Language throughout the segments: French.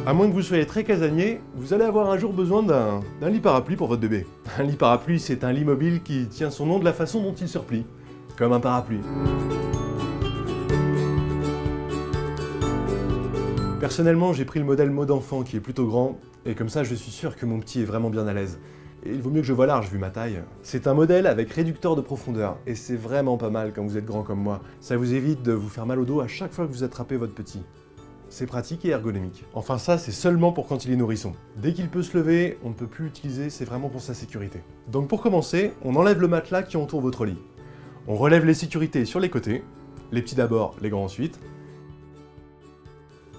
À moins que vous soyez très casanier, vous allez avoir un jour besoin d'un lit parapluie pour votre bébé. Un lit parapluie, c'est un lit mobile qui tient son nom de la façon dont il se replie, comme un parapluie. Personnellement, j'ai pris le modèle mode enfant qui est plutôt grand, et comme ça je suis sûr que mon petit est vraiment bien à l'aise. Et il vaut mieux que je voie large vu ma taille. C'est un modèle avec réducteur de profondeur, et c'est vraiment pas mal quand vous êtes grand comme moi. Ça vous évite de vous faire mal au dos à chaque fois que vous attrapez votre petit. C'est pratique et ergonomique. Enfin ça, c'est seulement pour quand il est nourrisson. Dès qu'il peut se lever, on ne peut plus l'utiliser, c'est vraiment pour sa sécurité. Donc pour commencer, on enlève le matelas qui entoure votre lit. On relève les sécurités sur les côtés, les petits d'abord, les grands ensuite.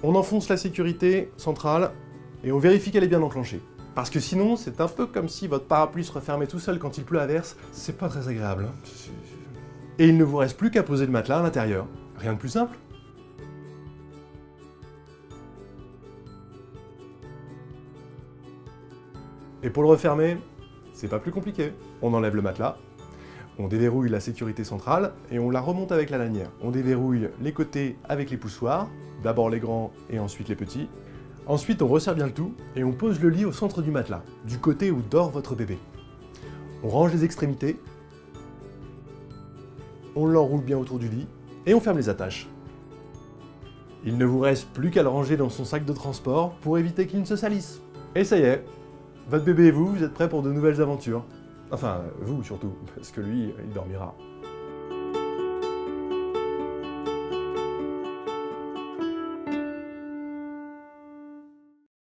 On enfonce la sécurité centrale et on vérifie qu'elle est bien enclenchée. Parce que sinon, c'est un peu comme si votre parapluie se refermait tout seul quand il pleut à verse, c'est pas très agréable. Et il ne vous reste plus qu'à poser le matelas à l'intérieur. Rien de plus simple. Et pour le refermer, c'est pas plus compliqué. On enlève le matelas, on déverrouille la sécurité centrale et on la remonte avec la lanière. On déverrouille les côtés avec les poussoirs, d'abord les grands et ensuite les petits. Ensuite, on resserre bien le tout et on pose le lit au centre du matelas, du côté où dort votre bébé. On range les extrémités, on l'enroule bien autour du lit et on ferme les attaches. Il ne vous reste plus qu'à le ranger dans son sac de transport pour éviter qu'il ne se salisse. Et ça y est, votre bébé et vous, vous êtes prêts pour de nouvelles aventures. Enfin, vous surtout, parce que lui, il dormira.